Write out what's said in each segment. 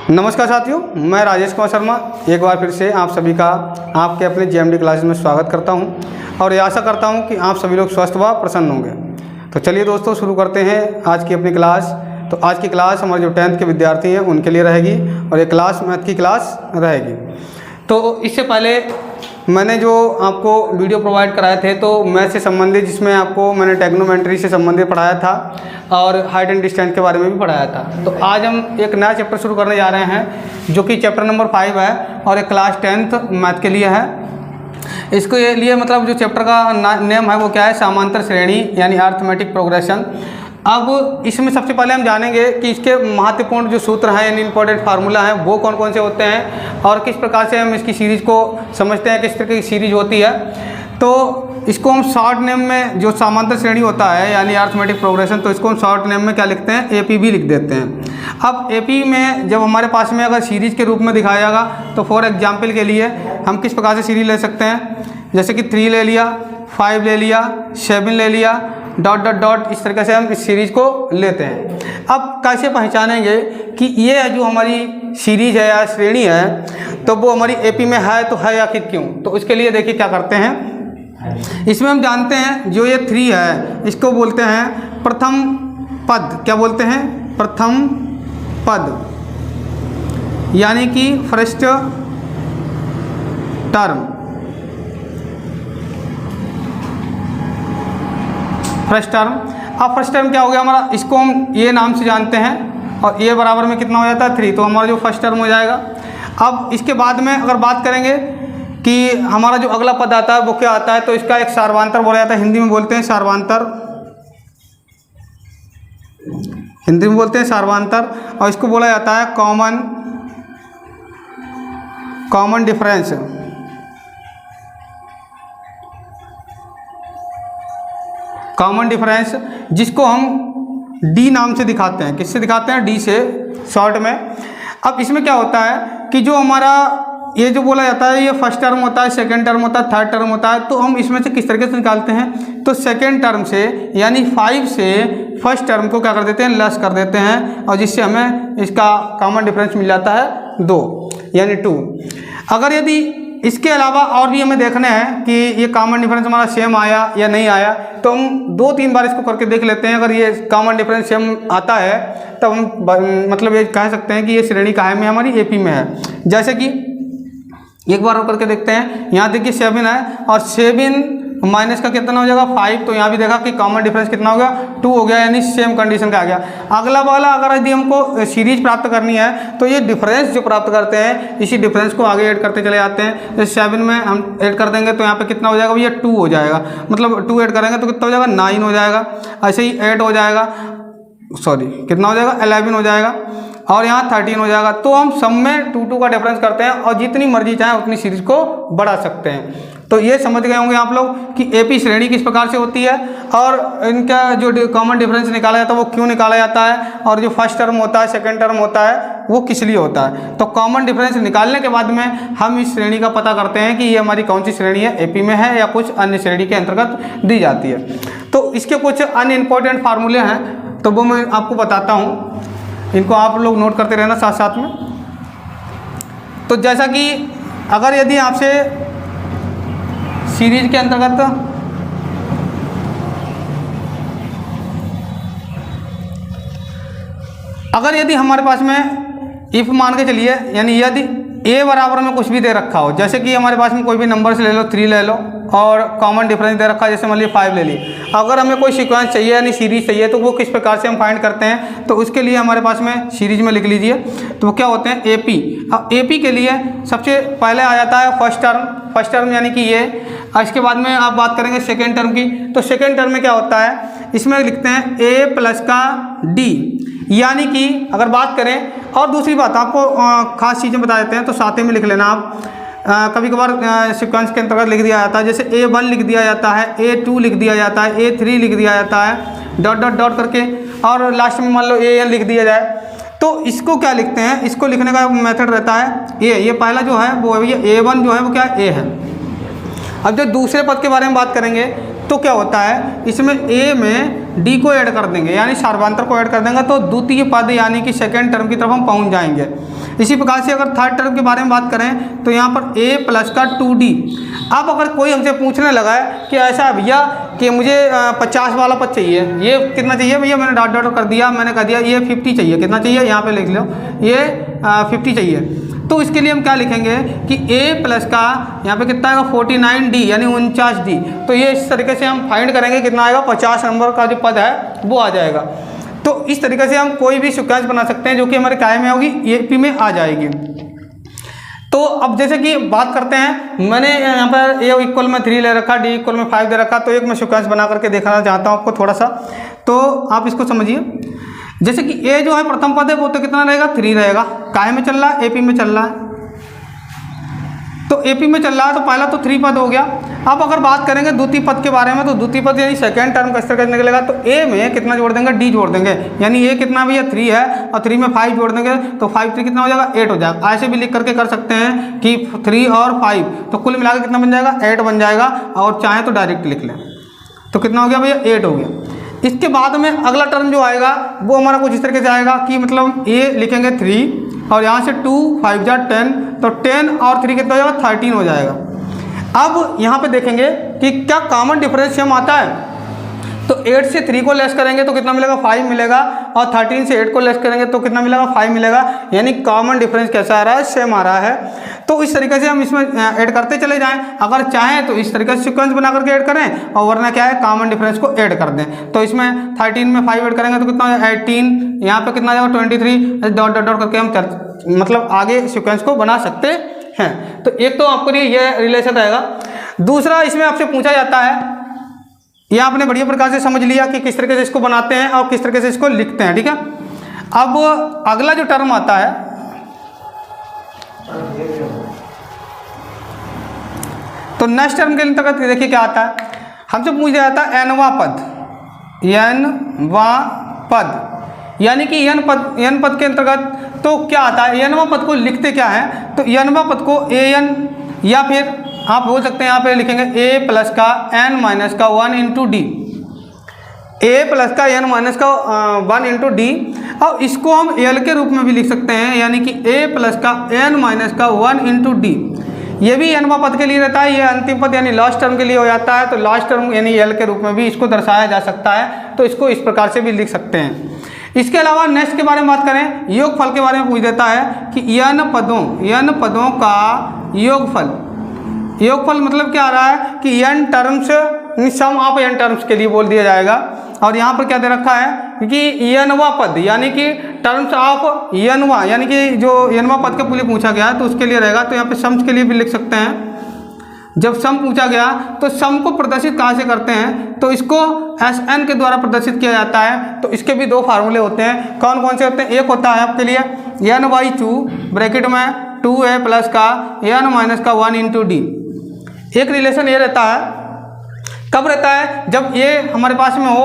नमस्कार साथियों, मैं राजेश कुमार शर्मा एक बार फिर से आप सभी का आपके अपने जीएमडी क्लासेस में स्वागत करता हूं और ये आशा करता हूं कि आप सभी लोग स्वस्थ व प्रसन्न होंगे। तो चलिए दोस्तों, शुरू करते हैं आज की अपनी क्लास। तो आज की क्लास हमारे जो 10th के विद्यार्थी हैं उनके लिए रहेगी और ये क्लास मैथ की क्लास रहेगी। तो इससे पहले मैंने जो आपको वीडियो प्रोवाइड कराए थे तो मैथ से संबंधित, जिसमें आपको मैंने ट्रिग्नोमेट्री से संबंधित पढ़ाया था और हाइट एंड डिस्टेंस के बारे में भी पढ़ाया था। तो आज हम एक नया चैप्टर शुरू करने जा रहे हैं जो कि चैप्टर नंबर 5 है और एक क्लास 10th मैथ के लिए है। इसके लिए मतलब जो चैप्टर का नेम है वो क्या है, समांतर श्रेणी यानी अरिथमेटिक प्रोग्रेशन। अब इसमें सबसे पहले हम जानेंगे कि इसके महत्वपूर्ण जो सूत्र हैं यानी इंपॉर्टेंट फार्मूला हैं वो कौन कौन से होते हैं और किस प्रकार से हम इसकी सीरीज़ को समझते हैं, किस तरह की सीरीज होती है। तो इसको हम शॉर्ट नेम में, जो समांतर श्रेणी होता है यानी अरिथमेटिक प्रोग्रेशन, तो इसको हम शॉर्ट नेम में क्या लिखते हैं, एपी भी लिख देते हैं। अब एपी में जब हमारे पास में अगर सीरीज के रूप में दिखाया जाएगा तो फॉर एग्जांपल के लिए हम किस प्रकार से सीरीज ले सकते हैं, जैसे कि 3 ले लिया, 5 ले लिया, 7 ले लिया, डॉट डॉट डॉट, इस तरीके से हम इस सीरीज को लेते हैं। अब कैसे पहचानेंगे कि ये जो हमारी सीरीज है या श्रेणी है तो वो हमारी एपी में है तो है आखिर क्यों। तो उसके लिए देखिए क्या करते हैं, इसमें हम जानते हैं जो ये 3 है इसको बोलते हैं प्रथम पद। क्या बोलते हैं, प्रथम पद, यानी कि फर्स्ट टर्म। First term. अब फर्स्ट टर्म क्या हो गया हमारा, इसको हम ये नाम से जानते हैं और ये बराबर में कितना हो जाता है 3, तो हमारा जो फर्स्ट टर्म हो जाएगा। अब इसके बाद में अगर बात करेंगे कि हमारा जो अगला पद आता है वो क्या आता है, तो इसका एक सार्वधातर बोला जाता है, हिंदी में बोलते हैं सार्वधातर, हिंदी में बोलते हैं सार्वधातर, और इसको बोला जाता है कॉमन डिफरेंस। कॉमन डिफरेंस जिसको हम डी नाम से दिखाते हैं। किससे दिखाते हैं, डी से, शॉर्ट में। अब इसमें क्या होता है कि जो हमारा ये जो बोला जाता है ये फर्स्ट टर्म होता है, सेकंड टर्म होता है, थर्ड टर्म होता है, तो हम इसमें से किस तरीके से निकालते हैं, तो सेकंड टर्म से यानी 5 से फर्स्ट टर्म को क्या कर देते हैं, लेस कर देते हैं और जिससे हमें इसका कॉमन डिफरेंस मिल जाता है 2 यानी 2। अगर यदि इसके अलावा और भी हमें देखना है कि ये कॉमन डिफरेंस हमारा सेम आया या नहीं आया, तो हम 2-3 बार इसको करके देख लेते हैं। अगर ये कॉमन डिफरेंस सेम आता है तब हम मतलब ये कह सकते हैं कि ये श्रेणी काहे में हमारी एपी में है। जैसे कि एक बार और करके देखते हैं, यहाँ देखिए 7 है और 7 माइनस का कितना हो जाएगा 5, तो यहाँ भी देखा कि कॉमन डिफरेंस कितना हो गया 2 हो गया, यानी सेम कंडीशन का आ गया। अगला वाला अगर यदि हमको सीरीज प्राप्त करनी है तो ये डिफरेंस जो प्राप्त करते हैं इसी डिफरेंस को आगे ऐड करते चले जाते हैं। जैसे 7 में हम ऐड कर देंगे तो यहाँ पे कितना हो जाएगा भैया 2 हो जाएगा, मतलब 2 ऐड करेंगे तो कितना हो जाएगा 9 हो जाएगा। ऐसे ही 8 हो जाएगा, सॉरी कितना हो जाएगा 11 हो जाएगा और यहाँ 13 हो जाएगा। तो हम सब में 2-2 का डिफरेंस करते हैं और जितनी मर्जी चाहे उतनी सीरीज को बढ़ा सकते हैं। तो ये समझ गए होंगे आप लोग कि एपी श्रेणी किस प्रकार से होती है और इनका जो कॉमन डिफरेंस निकाला जाता है वो क्यों निकाला जाता है और जो फर्स्ट टर्म होता है, सेकंड टर्म होता है, वो किस लिए होता है। तो कॉमन डिफरेंस निकालने के बाद में हम इस श्रेणी का पता करते हैं कि ये हमारी कौन सी श्रेणी है, एपी में है या कुछ अन्य श्रेणी के अंतर्गत दी जाती है। तो इसके कुछ अन्य इंपॉर्टेंट फार्मूले हैं तो वो मैं आपको बताता हूँ, इनको आप लोग नोट करते रहना साथ साथ में। तो जैसा कि अगर यदि आपसे सीरीज के अंतर्गत अगर यदि हमारे पास में इफ मान के चलिए, यानी यदि ए बराबर में कुछ भी दे रखा हो, जैसे कि हमारे पास में कोई भी नंबर से ले लो, 3 ले लो और कॉमन डिफरेंस दे रखा है, जैसे मान लीजिए 5 ले ली। अगर हमें कोई सीक्वेंस चाहिए यानी सीरीज चाहिए तो वो किस प्रकार से हम फाइंड करते हैं, तो उसके लिए हमारे पास में सीरीज में लिख लीजिए। तो वो क्या होते हैं, एपी। अब एपी के लिए सबसे पहले आ जाता है फर्स्ट टर्म यानी कि ये। इसके बाद में आप बात करेंगे सेकेंड टर्म की, तो सेकेंड टर्म में क्या होता है, इसमें लिखते हैं ए प्लस का डी, यानी कि अगर बात करें, और दूसरी बात आपको खास चीज़ें बता देते हैं तो साथ में लिख लेना आप। कभी कभार सीक्वेंस के अंतर्गत लिख दिया जाता है, जैसे A1 लिख दिया जाता है, A2 लिख दिया जाता है, A3 लिख दिया जाता है, डॉट डॉट डॉट करके, और लास्ट में मान लो AN लिख दिया जाए। तो इसको क्या लिखते हैं, इसको लिखने का मेथड रहता है ये पहला जो है वो है A1 जो है वो क्या A है। अब जो दूसरे पद के बारे में बात करेंगे तो क्या होता है, इसमें A में डी को ऐड कर देंगे यानी सार्वधातुक को ऐड कर देंगे तो द्वितीय पद यानी कि सेकेंड टर्म की तरफ हम पहुंच जाएंगे। इसी प्रकार से अगर थर्ड टर्म के बारे में बात करें तो यहाँ पर a प्लस का 2d। अब अगर कोई हमसे पूछने लगा है कि ऐसा है भैया कि मुझे 50 वाला पद चाहिए, ये कितना चाहिए भैया, मैंने डॉट डॉट कर दिया, मैंने कह दिया ये 50 चाहिए, कितना चाहिए यहाँ पे लिख लो, ये 50 चाहिए। तो इसके लिए हम क्या लिखेंगे कि a प्लस का यहाँ पे कितना आएगा 49d यानी 49d। तो ये इस तरीके से हम फाइंड करेंगे कितना आएगा, 50 नंबर का जो पद है वो आ जाएगा। तो इस तरीके से हम कोई भी सीक्वेंस बना सकते हैं जो कि हमारे काय में होगी, AP में आ जाएगी। तो अब जैसे कि बात करते हैं, मैंने यहाँ पर a इक्वल में 3 ले रखा, d इक्वल में 5 दे रखा, तो एक मैं सीक्वेंस बना करके दिखाना चाहता हूँ आपको थोड़ा सा, तो आप इसको समझिए। जैसे कि a जो है प्रथम पद है वो तो कितना रहेगा 3 रहेगा, काय में चल रहा है AP में चल रहा है, तो AP में चल रहा है तो पहला तो 3 पद हो गया। अब अगर बात करेंगे द्वितीय पद के बारे में तो द्वितीय पद यानी सेकेंड टर्म का इस तरह से निकलेगा, तो a में कितना जोड़ देंगे, d जोड़ देंगे, यानी a कितना भैया 3 है और 3 में 5 जोड़ देंगे तो 5 3 कितना हो जाएगा 8 हो जाएगा। ऐसे भी लिख करके कर सकते हैं कि 3 और 5 तो कुल मिलाकर कितना बन जाएगा 8 बन जाएगा, और चाहे तो डायरेक्ट लिख लें तो कितना हो गया भैया 8 हो गया। इसके बाद में अगला टर्म जो आएगा वो हमारा कुछ इस तरीके से आएगा कि मतलब a लिखेंगे 3 और यहाँ से 2 5 जा 10, तो 10 और 3 कितना हो जाएगा 13 हो जाएगा। अब यहाँ पे देखेंगे कि क्या कॉमन डिफरेंस हम आता है, तो 8 से 3 को लेस करेंगे तो कितना मिलेगा 5 मिलेगा, और 13 से 8 को लेस करेंगे तो कितना मिलेगा 5 मिलेगा, यानी कॉमन डिफरेंस कैसा आ रहा है, सेम आ रहा है। तो इस तरीके से हम इसमें ऐड करते चले जाएं, अगर चाहें तो इस तरीके से सीक्वेंस बना करके ऐड करें, और वरना क्या है कॉमन डिफरेंस को ऐड कर दें। तो इसमें 13 में 5 ऐड करेंगे तो कितना 18, यहाँ पे कितना जाएगा 23, डॉट डॉट डॉट करके हम मतलब आगे सीक्वेंस को बना सकते हैं। तो एक तो आपको ये रिलेशन रहेगा। दूसरा इसमें आपसे पूछा जाता है, ये आपने बढ़िया प्रकार से समझ लिया कि किस तरीके से इसको बनाते हैं और किस तरीके से इसको लिखते हैं, ठीक है। अब अगला जो टर्म आता है, तो नेक्स्ट टर्म के अंतर्गत देखिए क्या आता है, हमसे पूछा जाता है एनवा पद, एनवा पद यानी कि एन पद के अंतर्गत तो क्या आता है, एनवा पद को लिखते क्या है, तो एनवा पद को an या फिर आप बोल सकते हैं यहाँ पे लिखेंगे a प्लस का n माइनस का 1 इंटू डी, a प्लस का n माइनस का 1 इंटू डी, और इसको हम l के रूप में भी लिख सकते हैं, यानी कि a प्लस का n माइनस का 1 इंटू डी। ये भी एनवा पद के लिए रहता है, ये अंतिम पद यानी लास्ट टर्म के लिए हो जाता है, तो लास्ट टर्म यानी l के रूप में भी इसको दर्शाया जा सकता है, तो इसको इस प्रकार से भी लिख सकते हैं। इसके अलावा नेक्स्ट के बारे में बात करें, योगफल के बारे में पूछ देता है कि n पदों का योगफल मतलब क्या आ रहा है कि n terms some of n terms के लिए बोल दिया जाएगा, और यहाँ पर क्या दे रखा है कि nवा पद यानी कि टर्म्स ऑफ nवा यानी कि जो nवा पद के लिए पूछा गया है तो उसके लिए रहेगा। तो यहाँ पे सम्स के लिए भी लिख सकते हैं, जब सम पूछा गया तो सम को प्रदर्शित कहाँ से करते हैं, तो इसको Sn के द्वारा प्रदर्शित किया जाता है। तो इसके भी 2 फार्मूले होते हैं, कौन कौन से होते हैं, एक होता है आपके लिए n/2 ब्रैकेट में 2a प्लस का n माइनस का 1 इंटू डी। एक रिलेशन ये रहता है, कब रहता है, जब a हमारे पास में हो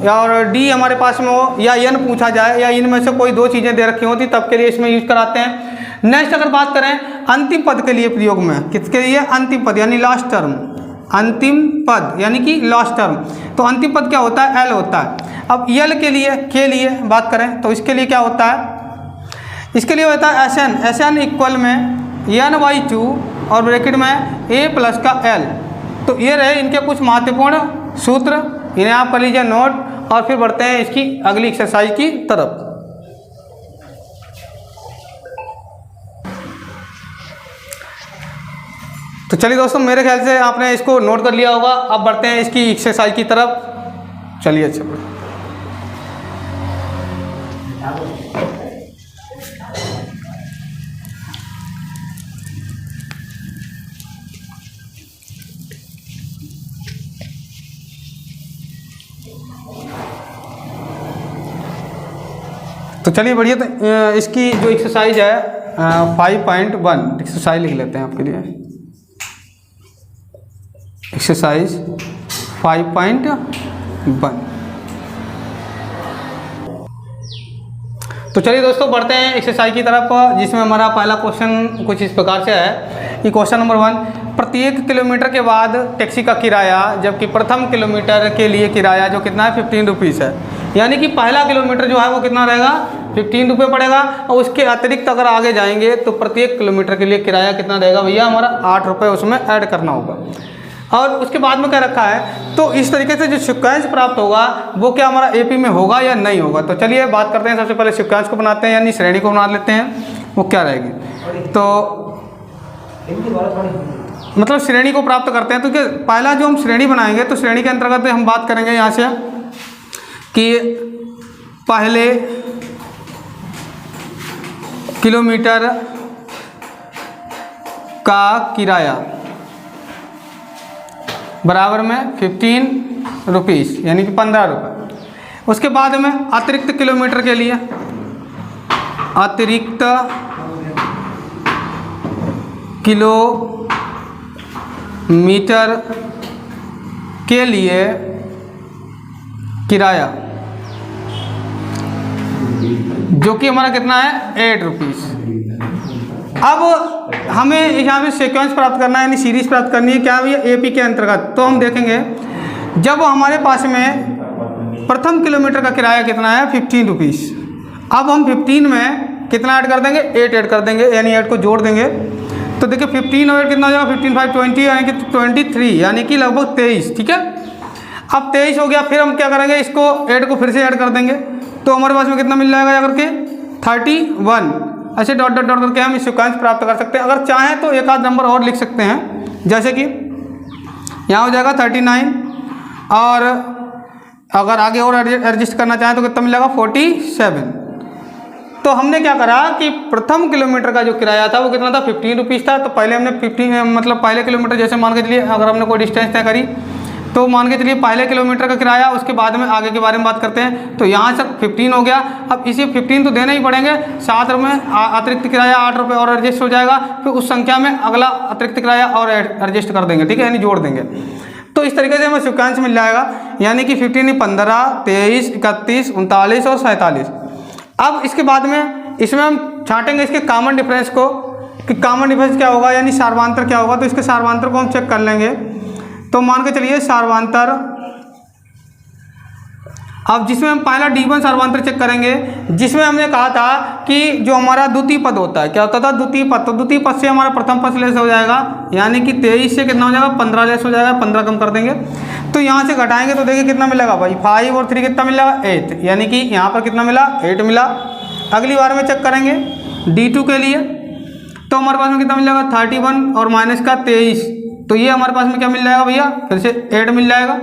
और d हमारे पास में हो, या n पूछा जाए, या इनमें से कोई 2 चीज़ें दे रखी होती तब के लिए इसमें यूज कराते हैं। नेक्स्ट अगर बात करें अंतिम पद के लिए प्रयोग में, किसके लिए, अंतिम पद यानी लास्ट टर्म, अंतिम पद यानी कि लास्ट टर्म, तो अंतिम पद क्या होता है, l होता है। अब l के लिए बात करें तो इसके लिए क्या होता है, इसके लिए होता है Sn इक्वल में n/2 और ब्रैकेट में a प्लस का l। तो ये रहे इनके कुछ महत्वपूर्ण सूत्र, इन्हें आप कर लीजिए नोट, और फिर बढ़ते हैं इसकी अगली एक्सरसाइज की तरफ। तो चलिए दोस्तों, मेरे ख्याल से आपने इसको नोट कर लिया होगा। अब बढ़ते हैं इसकी एक्सरसाइज की तरफ। चलिए अच्छा, तो चलिए बढ़िया। तो इसकी जो एक्सरसाइज है 5.1 एक्सरसाइज लिख लेते हैं आपके लिए। एक्सरसाइज 5.1, तो चलिए दोस्तों बढ़ते हैं एक्सरसाइज की तरफ, जिसमें हमारा पहला क्वेश्चन कुछ इस प्रकार से है कि क्वेश्चन नंबर 1, प्रत्येक किलोमीटर के बाद टैक्सी का किराया, जबकि प्रथम किलोमीटर के लिए किराया जो कितना है 15 रुपीज़ है। यानी कि पहला किलोमीटर जो है वो कितना रहेगा 15 रुपये पड़ेगा, और उसके अतिरिक्त अगर आगे जाएंगे तो प्रत्येक किलोमीटर के लिए किराया कितना रहेगा भैया हमारा 8 रुपये उसमें ऐड करना होगा। और उसके बाद में क्या रखा है, तो इस तरीके से जो सिक्वेंस प्राप्त होगा वो क्या हमारा एपी में होगा या नहीं होगा। तो चलिए बात करते हैं, सबसे पहले सिक्वेंस को बनाते हैं यानी श्रेणी को बना लेते हैं, वो क्या रहेगी। तो मतलब श्रेणी को प्राप्त करते हैं, तो क्या पहला जो हम श्रेणी बनाएंगे तो श्रेणी के अंतर्गत हम बात करेंगे यहाँ से कि पहले किलोमीटर का किराया बराबर में 15 रुपीज़ यानी कि 15 रुपये। उसके बाद में अतिरिक्त किलोमीटर के लिए अतिरिक्त किलोमीटर के लिए किराया जो कि हमारा कितना है 8 रुपीज़। अब हमें यहाँ पे सीक्वेंस प्राप्त करना है यानी सीरीज प्राप्त करनी है क्या भैया एपी के अंतर्गत। तो हम देखेंगे जब हमारे पास में प्रथम किलोमीटर का किराया कितना है 15 रुपीज़, अब हम 15 में कितना ऐड कर देंगे 8 ऐड कर देंगे यानी 8 को जोड़ देंगे। तो देखिए 15 और 8 कितना हो जाएगा 15 5 20 यानी कि 23 यानी कि लगभग 23। ठीक है, अब 23 हो गया, फिर हम क्या करेंगे इसको 8 को फिर से ऐड कर देंगे, तो हमारे पास में कितना मिल जाएगा जा करके 31। ऐसे डॉट डॉट डॉट करके हम इस सिक्वेंस प्राप्त कर सकते हैं। अगर चाहें तो एक आध नंबर और लिख सकते हैं, जैसे कि यहाँ हो जाएगा 39, और अगर आगे और एडजस्ट करना चाहें तो कितना मिलेगा 47। तो हमने क्या करा कि प्रथम किलोमीटर का जो किराया था वो कितना था 15 रुपीज़ था। तो पहले हमने 15 मतलब पहले किलोमीटर जैसे मान के चलिए अगर हमने कोई डिस्टेंस तय करी तो मान के चलिए पहले किलोमीटर का किराया, उसके बाद में आगे के बारे में बात करते हैं। तो यहाँ से 15 हो गया, अब इसे 15 तो देने ही पड़ेंगे, साथ में अतिरिक्त किराया 8 रुपये और एडजस्ट हो जाएगा, फिर उस संख्या में अगला अतिरिक्त किराया और एडजस्ट कर देंगे। ठीक है, यानी जोड़ देंगे। तो इस तरीके से हमें सिक्वेंस मिल जाएगा यानी कि 15 15 23 31 39 और 47। अब इसके बाद में इसमें हम छांटेंगे इसके कॉमन डिफरेंस को कि कॉमन डिफरेंस क्या होगा यानी सार्वंतर क्या होगा। तो इसके सार्वंतर को हम चेक कर लेंगे। तो मान के चलिए सार्वंतर, अब जिसमें हम पहला D1 सार्वंतर चेक करेंगे, जिसमें हमने कहा था कि जो हमारा द्वितीय पद होता है क्या होता था द्वितीय पद, तो द्वितीय पद से हमारा प्रथम पद लेस हो जाएगा यानी कि 23 से कितना हो जाएगा 15 लेस हो जाएगा, 15 कम कर देंगे। तो यहाँ से घटाएंगे तो देखिए कितना मिलेगा भाई 5 और 3 कितना मिलेगा 8, यानी कि यहाँ पर कितना मिला 8 मिला। अगली बार में चेक करेंगे D2 के लिए, तो हमारे पास में कितना मिल जाएगा 31 और माइनस का 23, तो ये हमारे पास में क्या मिल जाएगा भैया फिर से 8 मिल जाएगा।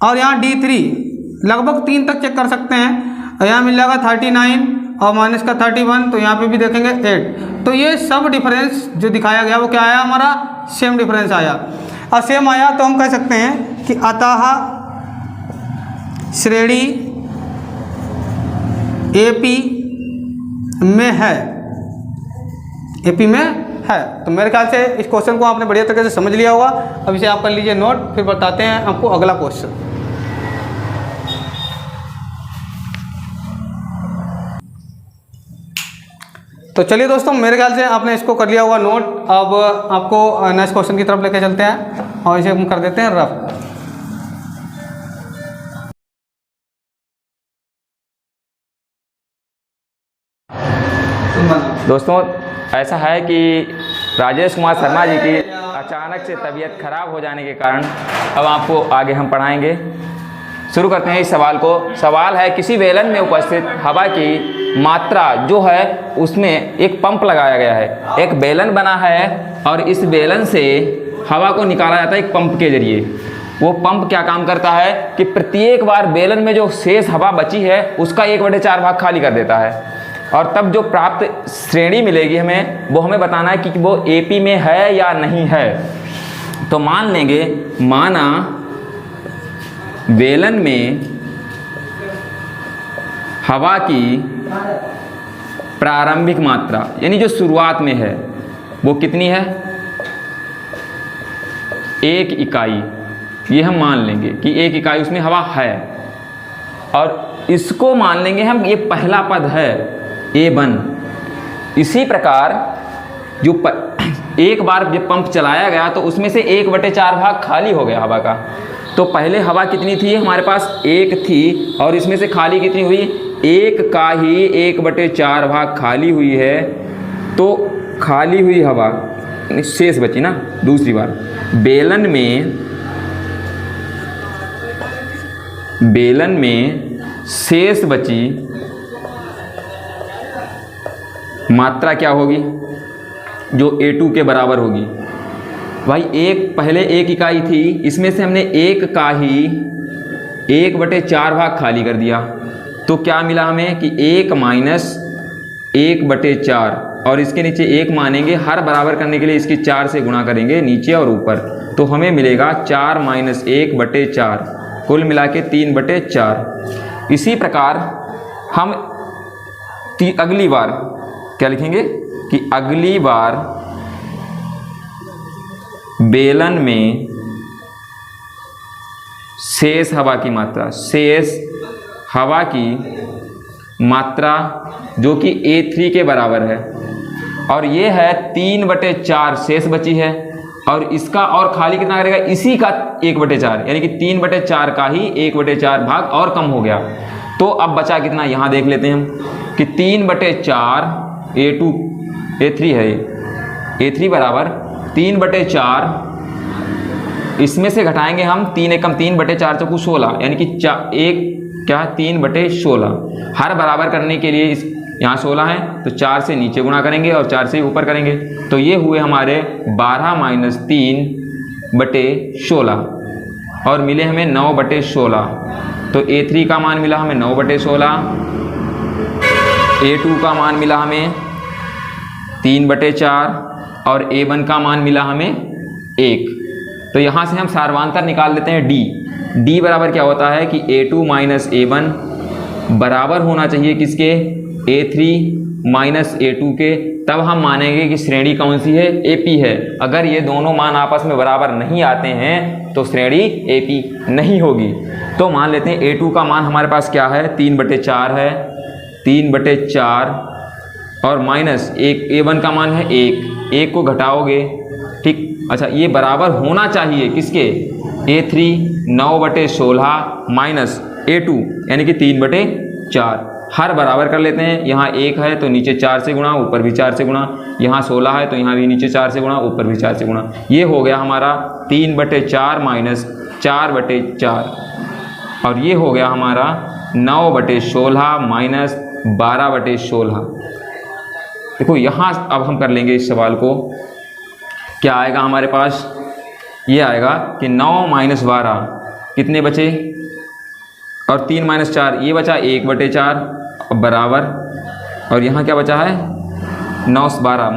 और यहाँ D3 लगभग 3 तक चेक कर सकते हैं, यहाँ मिल जाएगा 39 और माइनस का 31, तो यहाँ पे भी देखेंगे 8। तो ये सब डिफरेंस जो दिखाया गया वो क्या आया हमारा सेम डिफरेंस आया। और सेम आया तो हम कह सकते हैं कि अतः श्रेणी एपी में है, एपी में है। तो मेरे ख्याल से इस क्वेश्चन को आपने बढ़िया तरीके से समझ लिया होगा। अब इसे आप कर लीजिए नोट, फिर बताते हैं आपको अगला क्वेश्चन। तो चलिए दोस्तों मेरे ख्याल से आपने इसको कर लिया होगा नोट। अब आपको नेक्स्ट क्वेश्चन की तरफ लेके चलते हैं और इसे हम कर देते हैं रफ। दोस्तों ऐसा है कि राजेश कुमार शर्मा जी की अचानक से तबीयत खराब हो जाने के कारण अब आपको आगे हम पढ़ाएंगे। शुरू करते हैं इस सवाल को। सवाल है किसी बेलन में उपस्थित हवा की मात्रा जो है उसमें एक पंप लगाया गया है। एक बेलन बना है और इस बेलन से हवा को निकाला जाता है एक पंप के जरिए। वो पंप क्या काम करता है कि प्रत्येक बार बेलन में जो शेष हवा बची है उसका 1/4 भाग खाली कर देता है, और तब जो प्राप्त श्रेणी मिलेगी हमें वो हमें बताना है कि वो एपी में है या नहीं है। तो मान लेंगे, माना बेलन में हवा की प्रारंभिक मात्रा यानी जो शुरुआत में है वो कितनी है 1 इकाई। ये हम मान लेंगे कि 1 इकाई उसमें हवा है, और इसको मान लेंगे हम, ये पहला पद है A1। इसी प्रकार जो एक बार जब पंप चलाया गया तो उसमें से 1/4 भाग खाली हो गया हवा का। तो पहले हवा कितनी थी हमारे पास, 1 थी, और इसमें से खाली कितनी हुई, 1 का ही 1/4 भाग खाली हुई है। तो खाली हुई हवा शेष बची ना। दूसरी बार बेलन में शेष बची मात्रा क्या होगी, जो A2 के बराबर होगी। भाई पहले 1 इकाई थी, इसमें से हमने 1 का ही 1/4 भाग खाली कर दिया। तो क्या मिला हमें कि 1 माइनस 1/4, और इसके नीचे 1 मानेंगे, हर बराबर करने के लिए इसकी 4 से गुणा करेंगे नीचे और ऊपर, तो हमें मिलेगा 4 माइनस 1/4, कुल मिला के 3/4। इसी प्रकार हम अगली बार क्या लिखेंगे कि अगली बार बेलन में शेष हवा की मात्रा जो कि A3 के बराबर है, और ये है 3/4 शेष बची है, और इसका और खाली कितना करेगा, इसी का 1/4, यानी कि 3/4 का ही 1/4 भाग और कम हो गया। तो अब बचा कितना, यहाँ देख लेते हैं हम कि 3/4 A3 है, A3 बराबर 3/4, इसमें से घटाएंगे हम 3 एकम 3/4 चौकू 16, यानी कि 3/16। हर बराबर करने के लिए यहाँ 16 है तो 4 से नीचे गुणा करेंगे और 4 से ऊपर करेंगे, तो ये हुए हमारे 12 माइनस 3/16, और मिले हमें 9/16। तो A3 का मान मिला हमें 9/16, A2 का मान मिला हमें 3/4, और A1 का मान मिला हमें 1। तो यहाँ से हम सार्वधातर निकाल लेते हैं D बराबर क्या होता है कि A2 माइनस A1 बराबर होना चाहिए किसके, A3 माइनस A2 के। तब हम मानेंगे कि श्रेणी कौन सी है, AP है। अगर ये दोनों मान आपस में बराबर नहीं आते हैं तो श्रेणी AP नहीं होगी। तो मान लेते हैं A2 का मान हमारे पास क्या है, 3/4 है, 3/4, और माइनस A1 का मान है 1 को घटाओगे, ठीक। अच्छा, ये बराबर होना चाहिए किसके, A3 9/16 माइनस A2 यानी कि 3/4। हर बराबर कर लेते हैं, यहाँ 1 है तो नीचे 4 से गुणा, ऊपर भी 4 से गुणा, यहाँ 16 है तो यहाँ भी नीचे 4 से गुणा, ऊपर भी 4 से गुणा। ये हो गया हमारा 3/4 माइनस 4/4, और ये हो गया हमारा 9/16 माइनस 12/16। देखो यहाँ अब हम कर लेंगे इस सवाल को, क्या आएगा हमारे पास, ये आएगा कि 9 माइनस 12 कितने बचे, और 3 माइनस 4 ये बचा 1/4 बराबर, और यहाँ क्या बचा है 9 से 12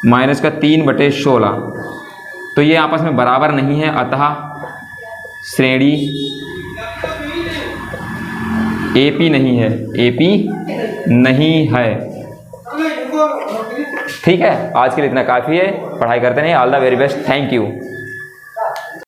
माइनस का 3/16। तो ये आपस में बराबर नहीं है, अतः श्रेणी AP नहीं है, AP नहीं है। ठीक है, आज के लिए इतना काफ़ी है। पढ़ाई करते रहिए। All the very best, thank you.